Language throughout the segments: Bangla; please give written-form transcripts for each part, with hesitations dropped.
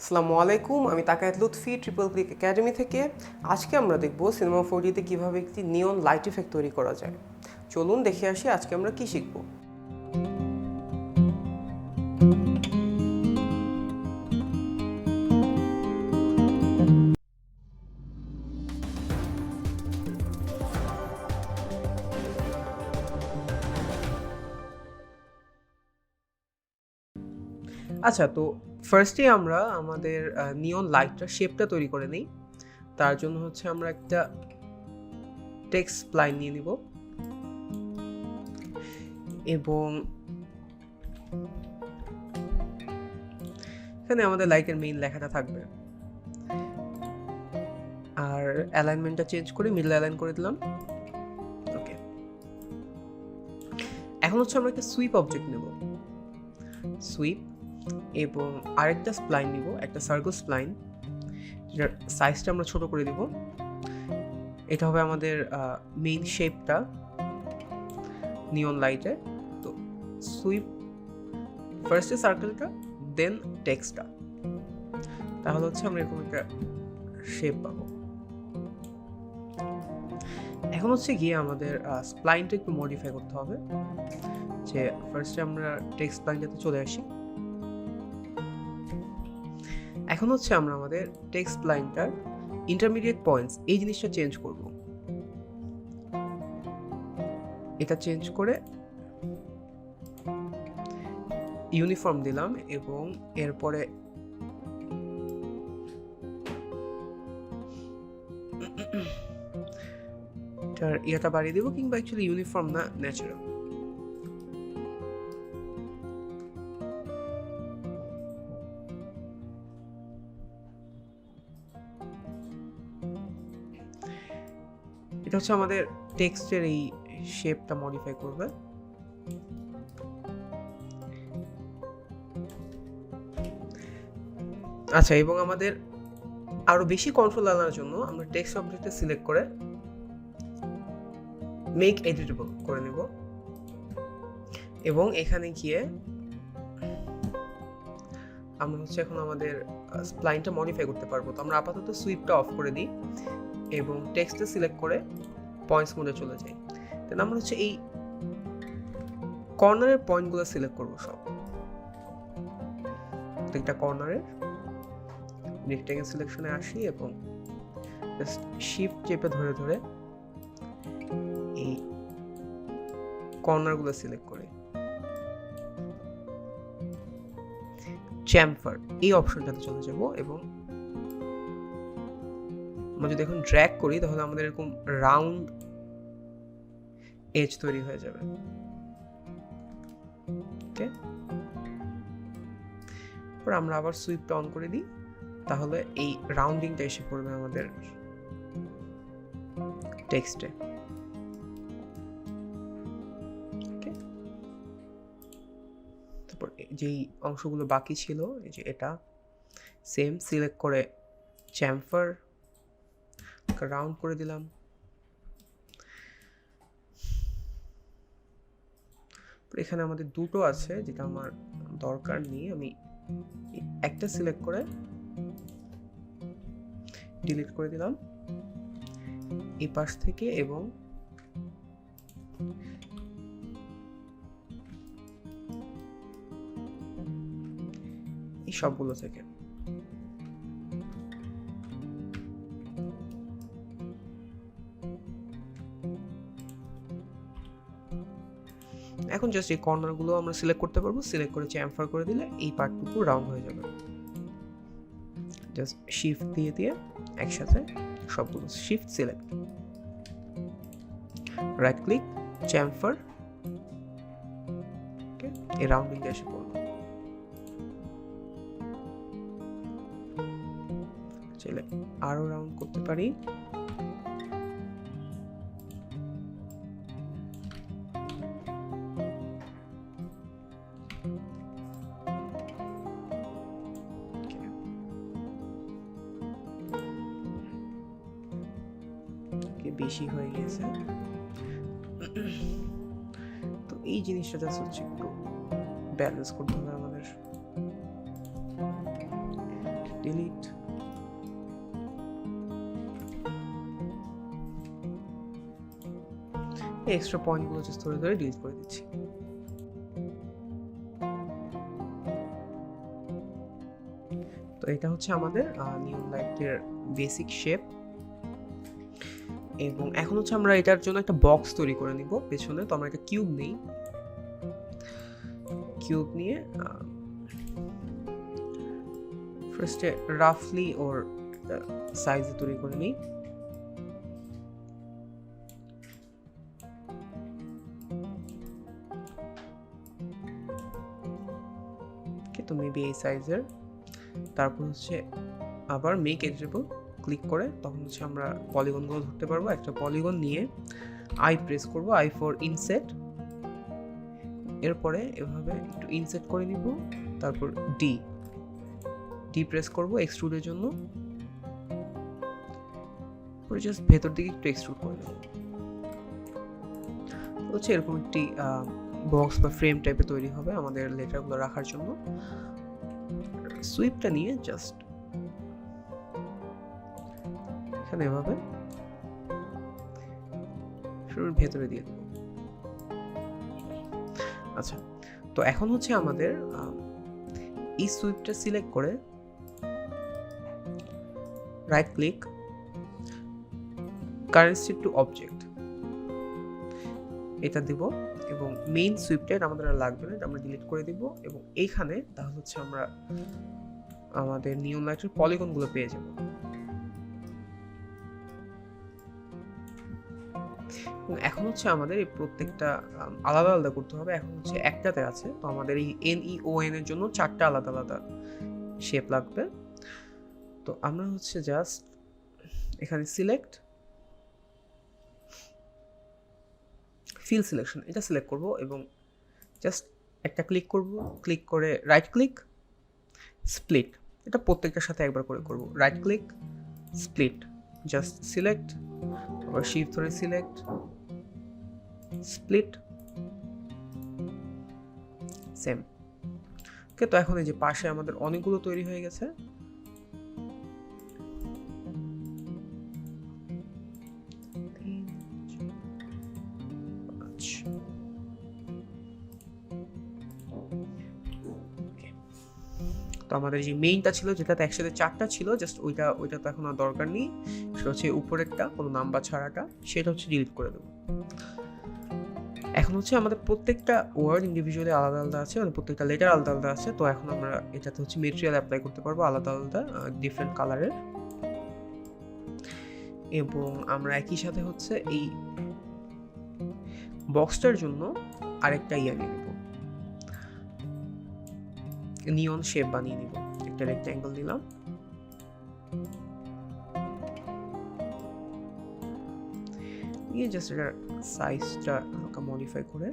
আসসালামু আলাইকুম, আমি তাকায়াত লুৎফি ট্রিপল ক্লিক একাডেমি থেকে। আজকে আমরা দেখব সিনেমা 4Dতে কীভাবে একটি নিয়ন লাইট ইফেক্ট তৈরি করা যায়। চলুন দেখে আসি আজকে আমরা কি শিখব। আচ্ছা, তো ফার্স্টে আমরা আমাদের নিয়ন লাইটটার শেপটা তৈরি করে নিই। তার জন্য হচ্ছে আমরা একটা টেক্সট স্প্লাইন নিয়ে নিব এবং এখানে আমাদের লাইটের মেইন লেখাটা থাকবে। আর অ্যালাইনমেন্টটা চেঞ্জ করে মিডল অ্যালাইন করে দিলাম। ওকে, এখন হচ্ছে আমরা একটা সুইপ অবজেক্ট নেব, সুইপ, এবং আরেকটা স্প্লাইন নিব, একটা সার্কেল স্প্লাইন, যেটার সাইজটা আমরা ছোট করে দিব। এটা হবে আমাদের মেইন শেপটা নিয়ন লাইটে। তো সুইপ ফার্স্টে সার্কেলটা, দেন টেক্সটটা, তাহলে হচ্ছে আমরা এরকম একটা শেপ পাবো। এখন হচ্ছে গিয়ে আমাদের স্প্লাইনটা একটু মডিফাই করতে হবে। যে ফার্স্টে আমরা টেক্সট স্প্লাইনটাতে চলে আসি। এখন হচ্ছে আমরা আমাদের টেক্সট লাইনটার ইন্টারমিডিয়েট পয়েন্টস এই জিনিসটা চেঞ্জ করব। এটা চেঞ্জ করে ইউনিফর্ম দিলাম এবং এরপরে এটার ইয়েটা বাড়িয়ে দিব, কিংবা অ্যাকচুয়ালি ইউনিফর্ম না, ন্যাচারাল। এটা হচ্ছে আমাদের টেক্সটের এই শেপটা মডিফাই করবে। আচ্ছা, এবং আমাদের আরো বেশি কন্ট্রোল আনার জন্য আমরা টেক্সট অবজেক্টে সিলেক্ট করে মেক এডিটেবল করে নেব এবং এখানে গিয়ে আমরা হচ্ছে এখন আমাদের স্প্লাইনটা মডিফাই করতে পারবো। তো আমরা আপাতত সুইপটা অফ করে দিই এবং টেক্সটে সিলেক্ট করে পয়েন্টস মোডে চলে যাই। দেন আমরা হচ্ছে এই কর্নারের পয়েন্টগুলো সিলেক্ট করবো, সব প্রত্যেকটা কর্নারের রেক্ট্যাঙ্গেল সিলেকশনে আসি এবং জাস্ট শিফট চেপে ধরে ধরে এই কর্নারগুলো সিলেক্ট করি। চ্যাম্পার এই অপশনটাতে চলে যাব এবং আমরা যদি এখন ড্র্যাগ করি তাহলে আমাদের এরকম রাউন্ড এজ তৈরি হয়ে যাবে। ওকে, পর আমরা আবার সুইপটা অন করে দিই, তাহলে এই রাউন্ডিংটা এসে পড়বে আমাদের টেক্সটে। ওকে, তারপর যেই অংশগুলো বাকি ছিল, এই যে এটা সেম সিলেক্ট করে চ্যাম্পার রাউন্ড করে দিলাম। এখানে আমাদের দুটো আছে, যেটা আমার দরকার নেই, আমি একটা সিলেক্ট করে ডিলিট করে দিলাম এই পাশ থেকে এবং এই সবগুলো থেকে। এখন জাস্ট এই কর্নারগুলো আমরা সিলেক্ট করতে পারবো, সিলেক্ট করে চ্যাম্পার করে দিলে এই পার্টটুকু রাউন্ড হয়ে যাবে। জাস্ট শিফট দিয়ে দিয়ে একসাথে সবগুলো শিফট সিলেক্ট, রাইট ক্লিক, চ্যাম্পার, ওকে, এই রাউন্ডিংটা এসে পড়বে। চাইলে আরো রাউন্ড করতে পারি। বেশি হয়ে গেছে, তো এই জিনিসটা জাস্ট হচ্ছে একটু ব্যালেন্স করতে হবে আমাদের। ডিলিট। এক্সট্রা পয়েন্টগুলো জাস্ট ধরে ধরে ডিলিট করে দিচ্ছি। তো এটা হচ্ছে আমাদের নিয়ন লাইটের বেসিক শেপ। এবং এখন হচ্ছে আমরা এটার জন্য একটা বক্স তৈরি করে নিব পেছনে। তো আমরা একটা কিউব নিই, কিউব নিয়ে ফার্স্টে রাফলি ওর সাইজ তৈরি করে নিই। তো মেবি এই সাইজের। তারপর হচ্ছে আবার মেক এডিটেবল ক্লিক করে তখন হচ্ছে আমরা পলিগনগুলো ধরতে পারবো। একটা পলিগন নিয়ে আই প্রেস করব, আই ফর ইনসেট। এরপরে এভাবে একটু ইনসেট করে নিব। তারপর ডি প্রেস করব এক্সট্রুডের জন্য। পরে জাস্ট ভেতর দিকে একটু এক্সট্রুড করে নেব। হচ্ছে এরকম একটি বক্স বা ফ্রেম টাইপে তৈরি হবে আমাদের লেটারগুলো রাখার জন্য। সুইপটা নিয়ে জাস্ট এখানে এভাবে শুরুর ভেতরে দিয়ে দেব। আচ্ছা, তো এখন হচ্ছে আমাদের এই সুইপটা সিলেক্ট করে right click, current state to object এটা দিব। এবং মেইন সুইপটা আমাদের আর লাগবে না, এটা আমরা ডিলিট করে দিব। এবং এইখানে তাহলে হচ্ছে আমরা আমাদের নিয়ন লাইটের পলিগনগুলো পেয়ে যাব। এখন হচ্ছে আমাদের এই প্রত্যেকটা আলাদা আলাদা করতে হবে। এখন হচ্ছে একটাতে আছে, তো আমাদের এই NEON এর জন্য 4টা আলাদা আলাদা শেপ লাগবে। তো আমরা হচ্ছে জাস্ট এখানে সিলেক্ট ফিল সিলেকশন এটা সিলেক্ট করব এবং জাস্ট একটা ক্লিক করব, ক্লিক করে রাইট ক্লিক স্প্লিট। এটা প্রত্যেকটার সাথে একবার করে করব। Right click split, just select, আবার শিফট ধরে সিলেক্ট স্প্লিট, সেম। ওকে, তো এখন এই যে পাশে আমাদের অনেকগুলো তৈরি হয়ে গেছে। তো আমাদের যে মেইনটা ছিল যেটাতে একসাথে 4টা ছিল, জাস্ট ওইটা তো এখন আর দরকার নেই। সেটা হচ্ছে উপরেরটা কোনো নাম্বার ছাড়াটা, সেটা হচ্ছে ডিলিট করে দেবো। এখন হচ্ছে আমাদের প্রত্যেকটা ওয়ার্ড ইন্ডিভিজুয়ালি আলাদা আলাদা আছে, মানে প্রত্যেকটা লেটার আলাদা আলাদা আছে। তো এখন আমরা এটাতে হচ্ছে মেটেরিয়াল অ্যাপ্লাই করতে পারবো আলাদা আলাদা ডিফারেন্ট কালারের। এবং আমরা একই সাথে হচ্ছে এই বক্সটার জন্য আরেকটা নিয়ে নেব, নিয়ন শেপ বানিয়ে নিব। একটা রেক্ট্যাঙ্গেল নিলাম, নিয়ে জাস্ট এটার সাইজটা হালকা মডিফাই করে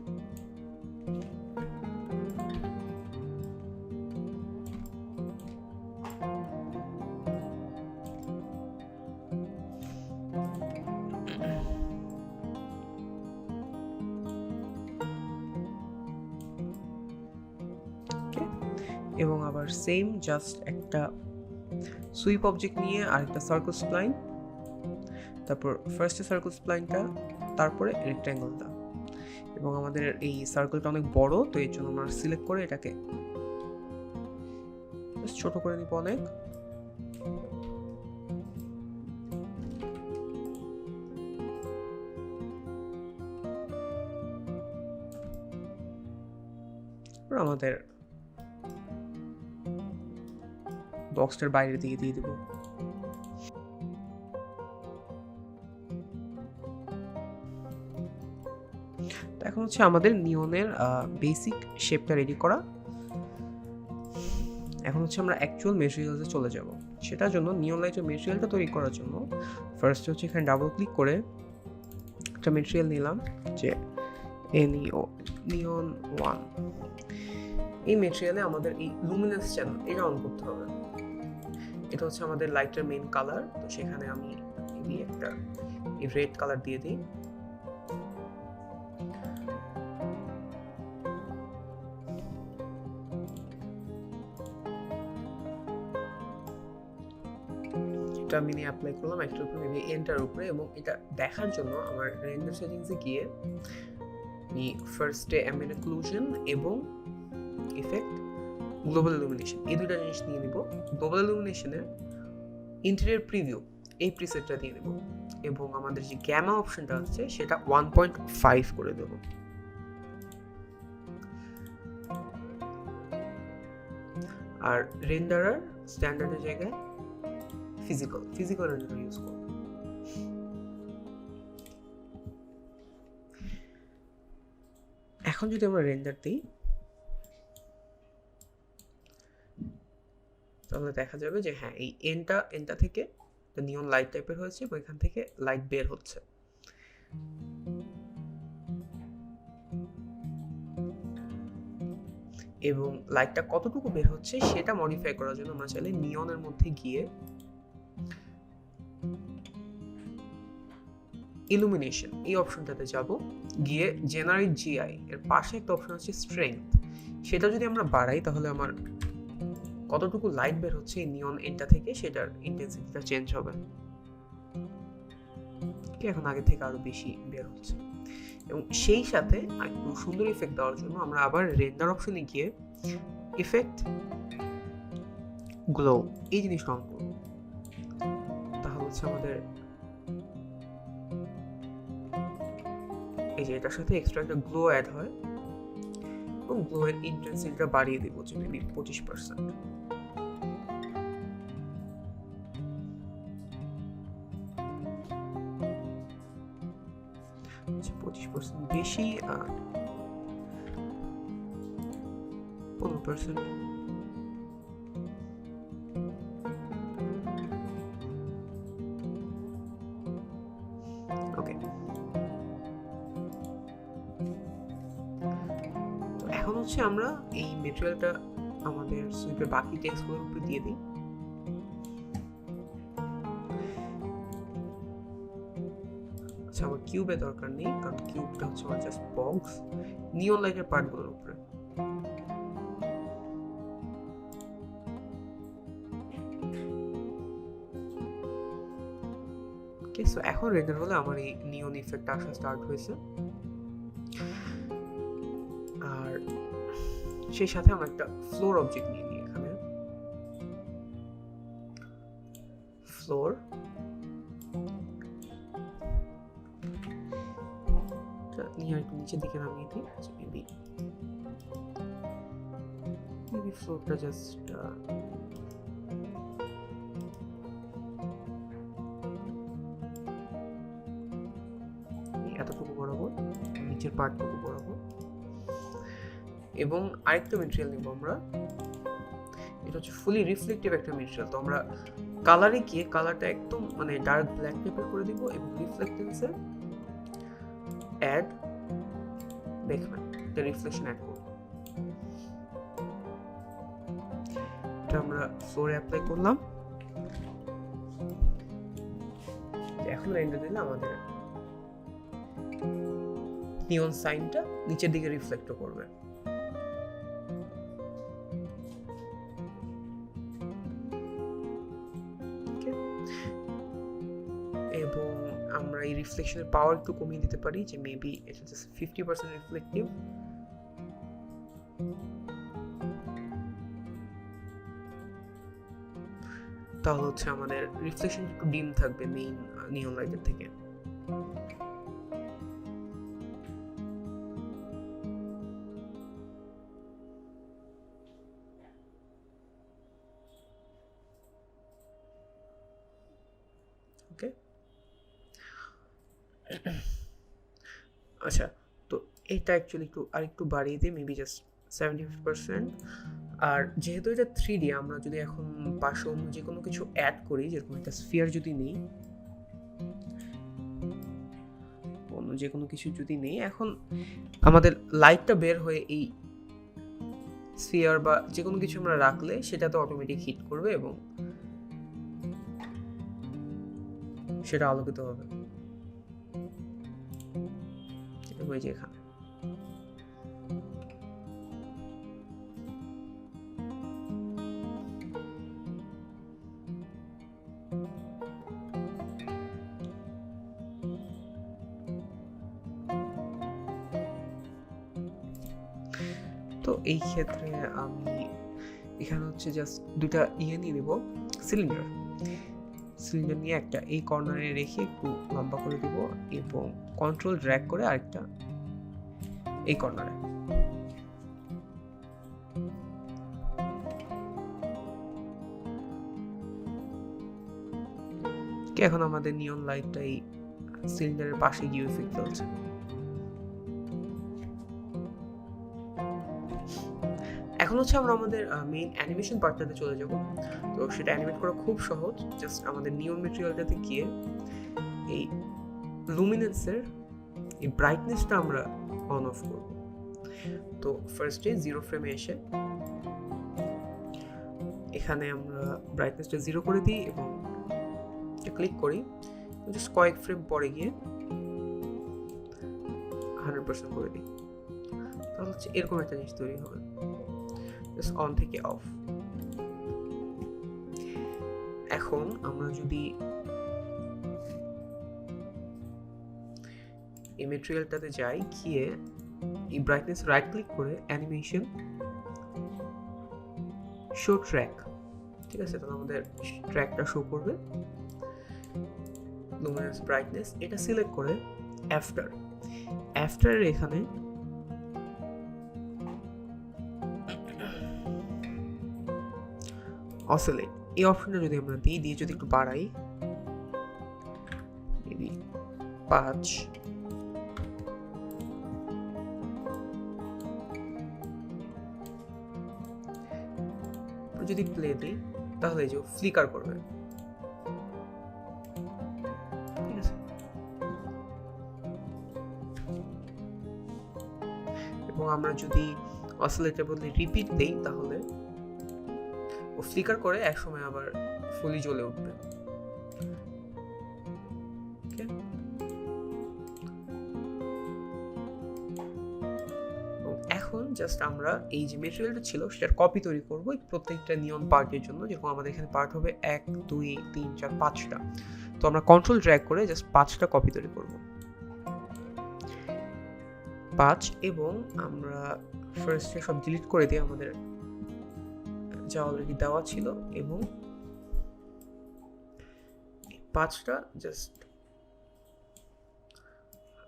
এবং আবার সেম জাস্ট একটা সুইপ অবজেক্ট নিয়ে আরেকটা সার্কেল স্প্লাইন, তারপর ফার্স্টে সার্কেল স্প্লাইনটা, তারপরে রেক্ট্যাঙ্গেলটা। এবং আমাদের এই সার্কেলটা অনেক বড়, তো এর জন্য আমরা সিলেক্ট করে এটাকে ছোট করে নিব অনেক। আমাদের বক্সটার বাইরের দিকে দিয়ে দেব। তো এখন হচ্ছে আমাদের নিয়নের বেসিক শেপটা রেডি করা। এখন হচ্ছে আমরা অ্যাকচুয়াল মেটেরিয়ালসে চলে যাব। সেটার জন্য নিয়ন লাইটের মেটেরিয়ালটা তৈরি করার জন্য ফার্স্ট হচ্ছে এখানে ডাবল ক্লিক করে একটা মেটেরিয়াল নিলাম, যে নিয়ন 1। এই মেটেরিয়ালে আমাদের এই লুমিনাস চ্যানেল এটা অন করতে হবে। এটা হচ্ছে আমাদের লাইটের মেইন কালার। তো সেখানে আমি একটা রেড কালার দিয়ে দিই। একটা মিনি অ্যাপ্লাই করলাম একটার উপরে, মেবি এন্টার উপরে, এবং এটা দেখার জন্য আমার রেন্ডার সেটিংসে গিয়ে আমি ফার্স্টে অ্যাম্বিয়েন্ট অক্লুশন এবং ইফেক্ট গ্লোবাল ইলুমিনেশন এই দুটো জিনিস নিয়ে নিব। গ্লোবাল ইলুমিনেশনের ইন্টেরিয়র প্রিভিউ এই প্রিসেটটা দিয়ে নেব, এবং আমাদের যে গ্যামা অপশনটা আছে সেটা 1.5 করে দেব। আর রেন্ডারার স্ট্যান্ডার্ডের জায়গায় ফিজিক্যাল রেন্ডার ইউজ করব। এখন যদি আমরা রেন্ডার দিই তাহলে দেখা যাবে যে হ্যাঁ এই এনটা থেকে নিয়ন লাইট টাইপের হয়েছে এবং এখান থেকে লাইট বের হচ্ছে। এবং লাইটটা কতটুকু বের হচ্ছে সেটা মডিফাই করার জন্য আমরা চাইলে নিয়নের মধ্যে গিয়ে ইলুমিনেশন এই অপশনটাতে যাব, গিয়ে জেনারেট জিআই এর পাশে একটা অপশন আছে স্ট্রেংথ, সেটা যদি আমরা বাড়াই তাহলে আমার কতটুকু লাইট বের হচ্ছে এই নিয়ন এন্ডটা থেকে সেটার ইন্টেন্সিটিটা চেঞ্জ হবে। এখন আগে থেকে আরো বেশি বের হচ্ছে। এবং সেই সাথে একটু সুন্দর ইফেক্ট দেওয়ার জন্য আমরা আবার রেন্ডার অপশনে গিয়ে ইফেক্ট গ্লো এই জিনিসটা অন করব। তাহলে হচ্ছে আমাদের এই যে এটার সাথে এক্সট্রা একটা গ্লো অ্যাড হয়, এবং গ্লো এর ইন্টেন্সিটিটা বাড়িয়ে দেব যে মেবি 25%। 25% বেশি, 15%। ওকে, তো এখন হচ্ছে আমরা এই মেটেরিয়ালটা আমাদের সুইপের বাকি টেক্সটগুলোর উপরে দিয়ে দিই। আচ্ছা, আমার কিউবে দরকার নেই, কারণ কিউবটা হচ্ছে আমার জাস্ট বক্স নিয়ন লাইটের পার্টগুলোর উপরে। ওকে, সো এখন রেন্ডার হলে আমার এই নিয়ন ইফেক্ট আসা স্টার্ট হয়েছে। আর সেই সাথে আমরা একটা ফ্লোর অবজেক্ট নিয়ে নিই এখানে। ফ্লোর নিয়ে একটু নিচের দিকে নামিয়ে দিই। মেবি ফ্লোরটা জাস্ট এতটুকু বরাবর, নিচের পার্টটুকু বরাবর। এবং আরেকটা মেটেরিয়াল নিব আমরা, এটা হচ্ছে ফুলি রিফ্লেক্টিভ একটা মেটেরিয়াল। তো আমরা কালারে গিয়ে কালারটা একদম মানে ডার্ক ব্ল্যাক টাইপের করে দিব, এবং রিফ্লেক্টেন্সে অ্যাড বেকম্যান এটা রিফ্লেকশন অ্যাড করব। এটা আমরা ফ্লোরে অ্যাপ্লাই করলাম। এখন রেন্ডার দিলে আমাদের নিয়ন সাইনটা নিচের দিকে রিফ্লেক্ট করবে। এবং আমরা এই রিফ্লেকশনের পাওয়ার একটু কমিয়ে দিতে পারি, যে মেবি এটা জাস্ট 50% রিফ্লেক্টিভ। তাহলে হচ্ছে আমাদের রিফ্লেকশন একটু ডিম থাকবে মেইন নিয়ন লাইটের থেকে। ওকে, আচ্ছা, তো এটা অ্যাকচুয়ালি আরেকটু বাড়িয়ে দিই, মেবি জাস্ট 75%। আর যেহেতু এটা 3D, আমরা যদি এখন পাশে অন্য যে কোনো কিছু অ্যাড করি, যেরকম একটা স্ফিয়ার যদি নেই, অন্য যে কোনো কিছু যদি নেই, এখন আমাদের লাইটটা বের হয়ে এই স্ফিয়ার বা যে কোনো কিছু আমরা রাখলে সেটাতে অটোমেটিক হিট করবে এবং সেটা আলোকিত হবে। এটা হয়ে যায় এখানে। তো এই ক্ষেত্রে আমি এখানে হচ্ছে জাস্ট দুইটা নিয়ে নিব, সিলিন্ডার নিয়ে একটা এই কর্নারে রেখে একটু লম্বা করে দিব এবং কন্ট্রোল ড্র্যাগ করে আরেকটা এই কর্নারে। এখন আমাদের নিয়ন লাইটটা এই সিলিন্ডারের পাশে গিয়ে ইফেক্ট চলছে। এখন হচ্ছে আমরা আমাদের মেইন অ্যানিমেশন পার্টটাতে চলে যাব। তো সেটা অ্যানিমেট করা খুব সহজ। জাস্ট আমাদের নিয়ন ম্যাটেরিয়ালটাতে গিয়ে এই লুমিনেন্সের এই ব্রাইটনেসটা আমরা অন অফ করব। তো ফার্স্টে 0 ফ্রেমে এসে এখানে আমরা ব্রাইটনেসটা 0 করে দিই এবং ক্লিক করি, জাস্ট কয়েক ফ্রেম পরে গিয়ে 100% করে দিই। তাহলে হচ্ছে এরকম একটা জিনিস তৈরি হবে, জাস্ট অন থেকে অফ। এখন আমরা যদি এই ম্যাটেরিয়ালটাতে যাই, গিয়ে এই ব্রাইটনেস রাইট ক্লিক করে অ্যানিমেশন শো ট্র্যাক, ঠিক আছে? তাহলে আমাদের ট্র্যাকটা শো করবে। লুমিনাস ব্রাইটনেস এটা সিলেক্ট করে আফটার এখানে অসিলেট এই অপশনটা যদি আমরা দিয়ে যদি একটু বাড়াই, মেবি 5, যদি প্লে দিই তাহলে যে ফ্লিকার করবে, ঠিক আছে? এবং আমরা যদি অসিলেটর বদলে রিপিট দেই তাহলে ও ফ্লিকার করে এক সময় আবার ফুলি জ্বলে উঠবে। এখন জাস্ট আমরা এই যে ম্যাটেরিয়ালটা ছিল সেটার কপি তৈরি করব প্রত্যেকটা নিয়ন পার্টের জন্য। যেরকম আমাদের এখানে পার্ট হবে 1, 2, 3, 4, 5টা। তো আমরা কন্ট্রোল ড্র্যাগ করে জাস্ট 5টা কপি তৈরি করব, 5। এবং আমরা ফার্স্টে সব ডিলিট করে দিই আমাদের যা অলরেডি দেওয়া ছিল, এবং 5টা জাস্ট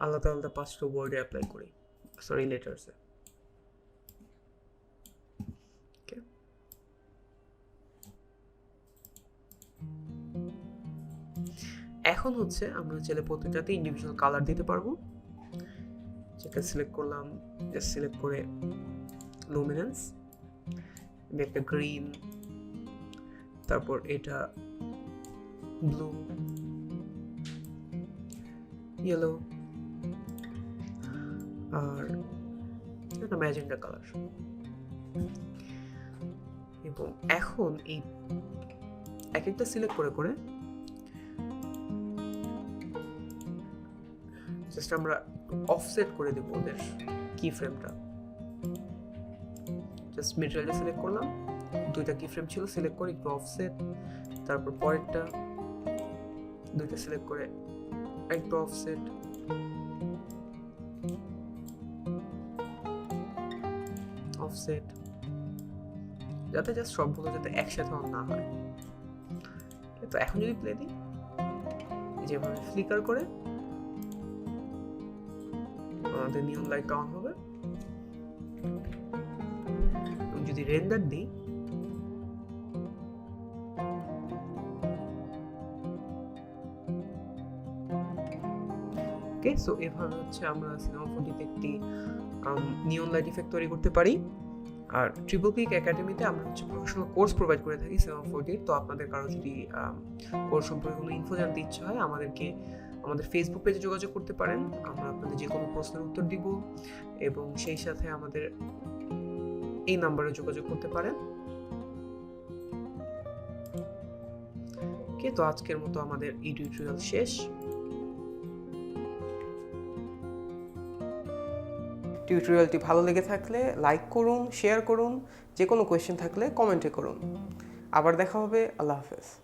আলাদা 5টা ওয়ার্ডে অ্যাপ্লাই করি, সরি লেটার্সে। এখন হচ্ছে আমরা চাইলে প্রত্যেকটাতে ইন্ডিভিজুয়াল কালার দিতে পারবো। যেটা সিলেক্ট করলাম, জাস্ট সিলেক্ট করে লুমিনেন্স, একটা গ্রিন, তারপর এটা ব্লু, ইয়েলো, আর একটা ম্যাজেন্টা কালার। এবং এখন এই এক একটা সিলেক্ট করে জাস্ট আমরা অফসেট করে দেব ওদের কি ফ্রেমটা। জাস্ট ম্যাটেরিয়ালটা সিলেক্ট করলাম, 2টা কি ফ্রেম ছিল, সিলেক্ট করে একটু অফসেট, তারপর পরেরটা 2টা সিলেক্ট করে একটু অফসেট, অফসেট, যাতে জাস্ট সবগুলো যাতে একসাথে অন না হয়। তো এখন যদি প্লে দিই, যেভাবে ফ্লিকার করে আমাদের নিয়ন লাইটটা অন হবে। এবং যদি রেন্ডার দিই, ওকে, সো এভাবে হচ্ছে আমরা সিনেমা 4D-তে একটি নিয়ন লাইট ইফেক্ট তৈরি করতে পারি। আর ট্রিপল ক্লিক একাডেমিতে আমরা হচ্ছে প্রফেশনাল কোর্স প্রোভাইড করে থাকি সিনেমা 4D। তো আপনাদের কারো যদি কোর্স সম্পর্কে কোনো ইনফো জানতে ইচ্ছা হয়, আমাদের ফেসবুক পেজে যোগাযোগ করতে পারেন। আমরা আপনাদের যে কোনো প্রশ্নের উত্তর দিব, এবং সেই সাথে আমাদের এই নাম্বারে যোগাযোগ করতে পারেন। ওকে, তো আজকের মতো আমাদের এই টিউটোরিয়াল শেষ। টিউটোরিয়ালটি ভালো লেগে থাকলে লাইক করুন, শেয়ার করুন, যে কোনো কোয়েশ্চেন থাকলে কমেন্টে করুন। আবার দেখা হবে। আল্লাহ হাফেজ।